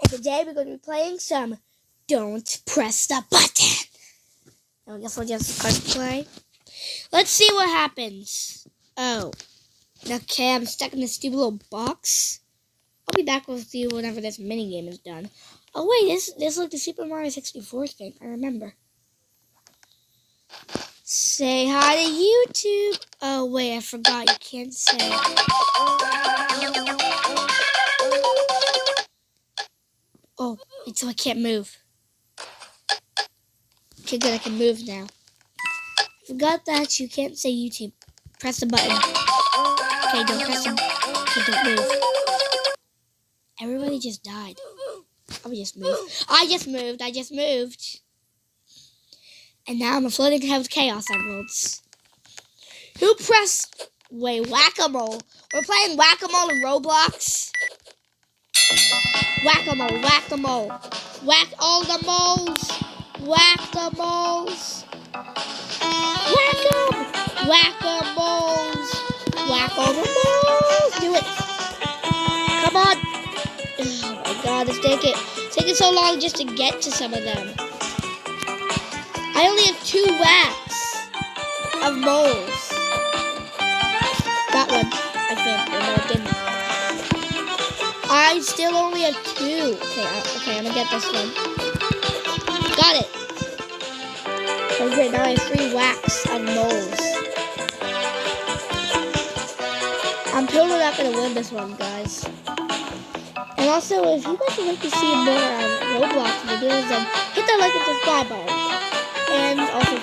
Today we're going to be playing some Don't Press the Button. I guess we'll just press play. Let's see what happens. Oh. Okay, I'm stuck in this stupid little box. I'll be back with you whenever this minigame is done. Oh wait, this is like the Super Mario 64 thing. I remember. Say hi to YouTube. Oh wait, I forgot. You can't say. Oh, wait, so I can't move. Okay, good. I can move now. Forgot that you can't say YouTube. Press the button. Okay, don't press the button. Okay, don't move. Everybody just died. I just moved. I just moved. And now I'm a floating head with Chaos Emeralds. Who pressed... Wait, Whack-A-Mole. We're playing Whack-A-Mole in Roblox. Whack-A-Mole, Whack-A-Mole. Whack all the moles. Whack the moles. Whack them. Whack the moles. Whack all the moles. Do it. Come on. Oh my god, it's taking so long just to get to some of them. I only have 2 whacks of moles. That one, I think. No, it didn't. I still only have 2. Okay, I'm gonna get this one. Got it. Okay, now I have 3 whacks of moles. I'm totally not gonna win this one, guys. And also, if you guys would like to see more Roblox videos, then hit that like and subscribe button. And also,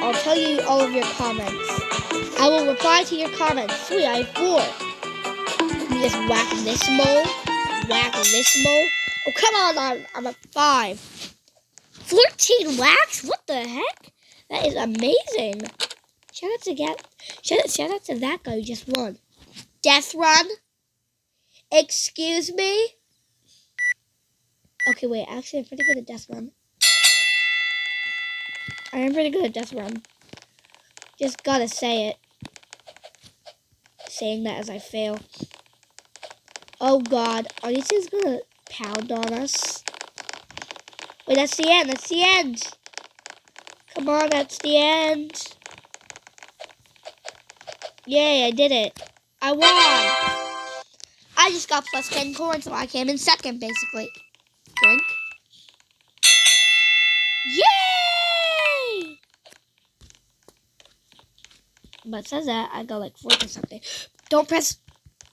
I'll tell you all of your comments. I will reply to your comments. Sweet, I have 4. You just whack this mole, whack this mole. Oh, come on, I'm at 5. 14 whacks? What the heck? That is amazing. Shout out to that guy who just won. Death run? Excuse me? Okay, wait. Actually, I'm pretty good at death run. I am pretty good at death run. Just gotta say it. Saying that as I fail. Oh god. Are these things gonna pound on us? Wait, that's the end. That's the end. Come on, that's the end. Yay, I did it. I won. I just got plus 10 coins, so I came in second, basically. Drink. Yay! But it says that I got like 4th or something. Don't press.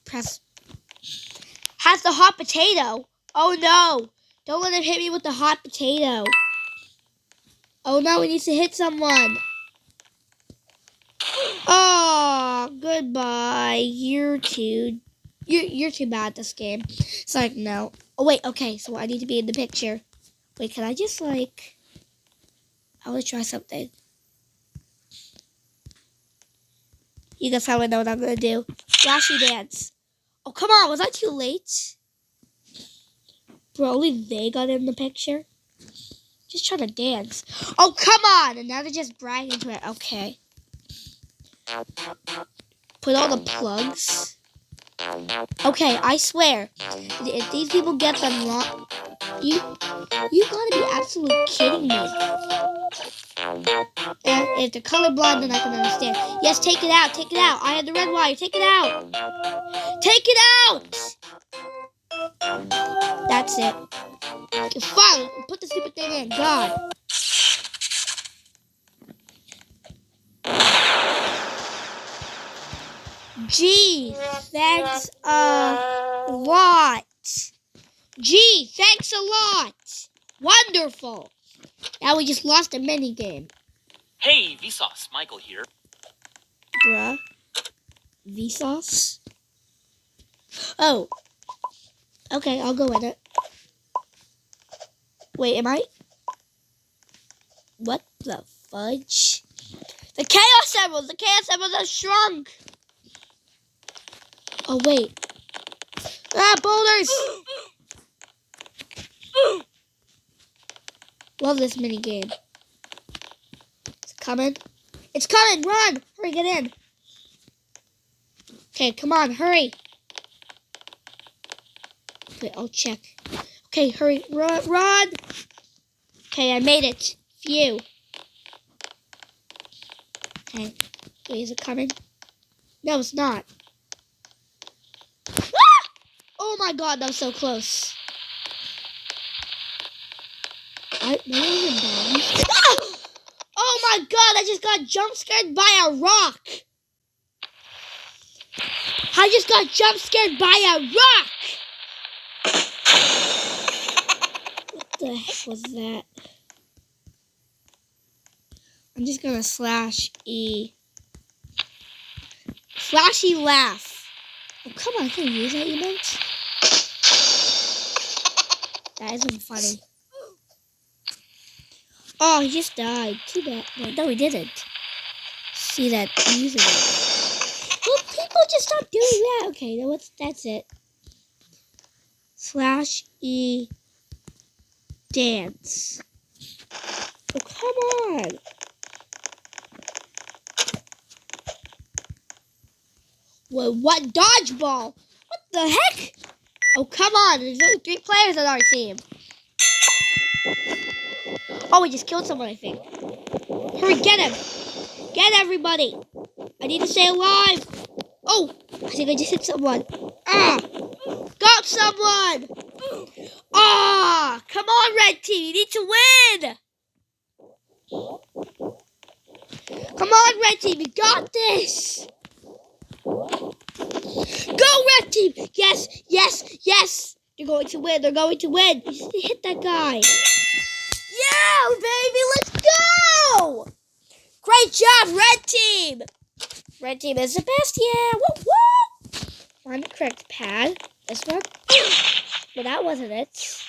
Has the hot potato. Oh no. Don't let him hit me with the hot potato. Oh no, he needs to hit someone. Oh, goodbye. You're too bad at this game. It's like, no. Oh, wait, okay, so I need to be in the picture. Wait, can I just, like... I want to try something. You guys probably know what I'm going to do. Flashy dance. Oh, come on, was I too late? Bro, only they got in the picture? Just trying to dance. Oh, come on! And now they're just bragging to it. Okay. Put all the plugs. Okay, I swear, if these people get them wrong, you gotta be absolutely kidding me. And if they're colorblind, then I can understand. Yes, take it out, take it out. I had the red wire, take it out. Take it out! That's it. Fine, put the stupid thing in, God. Gee, thanks a lot. Gee, thanks a lot. Wonderful. Now we just lost a mini game. Hey, Vsauce, Michael here. Bruh. Vsauce? Oh. Okay, I'll go in it. Wait, am I? What the fudge? The Chaos Emeralds! The Chaos Emeralds have shrunk! Oh, wait. Ah, boulders! Love this mini game. It's coming. It's coming! Run! Hurry, get in. Okay, come on, hurry. Wait, I'll check. Okay, hurry. Run, run! Okay, I made it. Phew. Okay. Wait, is it coming? No, it's not. Ah! Oh my god, that was so close. Ah! Oh my god, I just got jump scared by a rock. I just got jump scared by a rock. What the heck was that? I'm just gonna slash E. Flashy laugh. Oh, come on, can you use that emote? That isn't funny. Oh, he just died. Too bad. No, he didn't. See that using it. Well, people just stop doing that. Okay, that's it. Slash E dance. Oh, come on. Well, what dodgeball? What the heck? Oh, come on. There's only 3 players on our team. Oh, we just killed someone, I think. Hurry, get him. Get everybody. I need to stay alive. Oh, I think I just hit someone. Ah, got someone. Ah, come on, red team. You need to win. Come on, red team. You got this. Go, red team. Yes, yes, yes. They're going to win. They're going to win. You just hit that guy. Yeah, baby. Let's go. Great job, red team. Red team is the best. Yeah. Woo, woo. Find the correct pad. This one. Well, that wasn't it.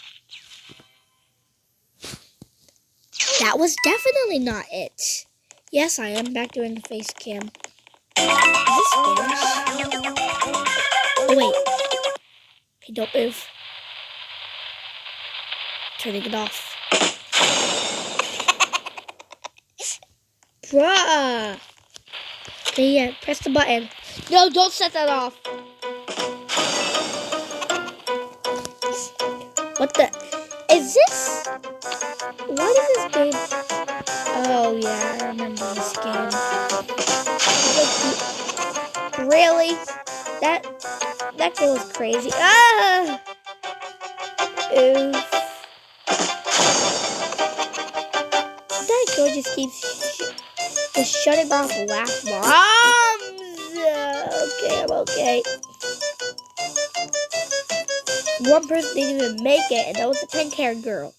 That was definitely not it. Yes, I am back doing the face cam. Is this Spanish? Oh, wait. Okay, don't move. Turning it off. Bruh. Okay, yeah, press the button. No, don't set that off. What the? Is this? What is this game? Oh, yeah, I remember this game. Really? That girl is crazy. Ah! Oof. That girl just keeps shutting off laugh bombs. Okay, I'm okay. One person didn't even make it, and that was the pink-haired girl.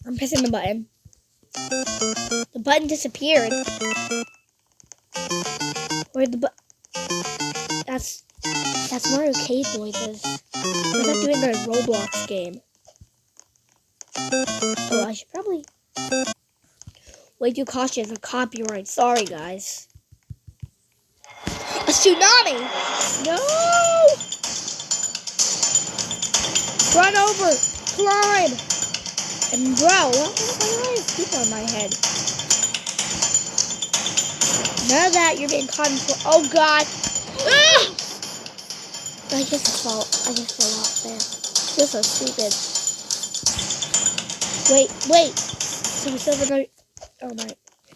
I'm pressing the button. The button disappeared. Where'd the button? That's Mario K's noises. We're not doing a Roblox game. Oh, I should probably... Way too cautious of copyright. Sorry, guys. A tsunami! No! Run over! Climb! And bro, why is people on my head? None of that, you're being caught in... Oh, God! Ah! I just fell off there. You're so stupid. Wait. So we still have another... Oh, my...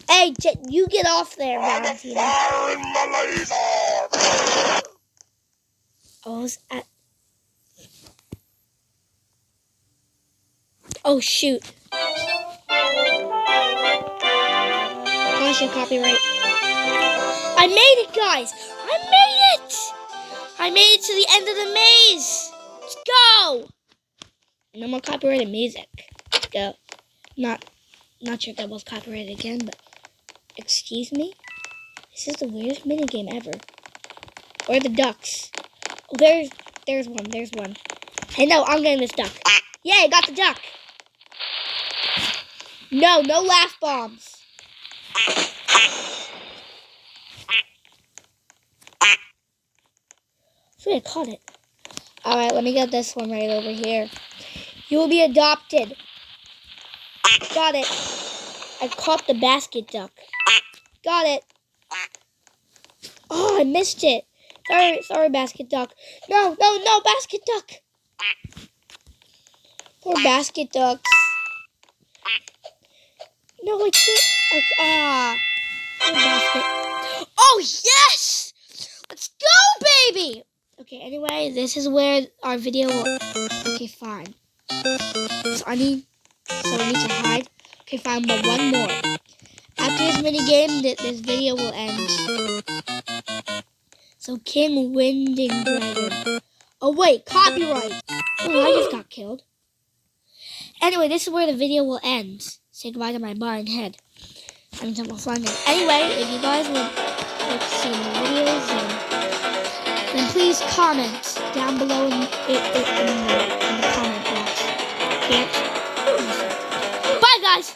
Hey, you get off there, Valentina. Oh, I was at... Oh, shoot. Caution, copyright. I made it, guys! I made it! I made it to the end of the maze! Let's go! No more copyrighted music. Let's go. Not sure if that was copyrighted again, but... Excuse me? This is the weirdest minigame ever. Where are the ducks? Oh, there's one. Hey, no, I'm getting this duck. Yeah, I got the duck. No laugh bombs. I caught it. Alright, let me get this one right over here. You will be adopted. Got it. I caught the basket duck. Got it. Oh, I missed it. Sorry, Basket Duck. No, Basket Duck. Poor Basket Ducks. No, I can't. Poor Basket. Oh, yes! Let's go, baby! Okay, anyway, this is where our video will... Okay, fine. So we need to hide. Okay, fine, but one more. After this minigame, this video will end. So King Winding Dragon. Oh wait, copyright! Oh, I just got killed. Anyway, this is where the video will end. Say goodbye to my boring head. I mean, something fun. Anyway, if you guys would like to see more videos, then please comment down below in the comment box. Okay?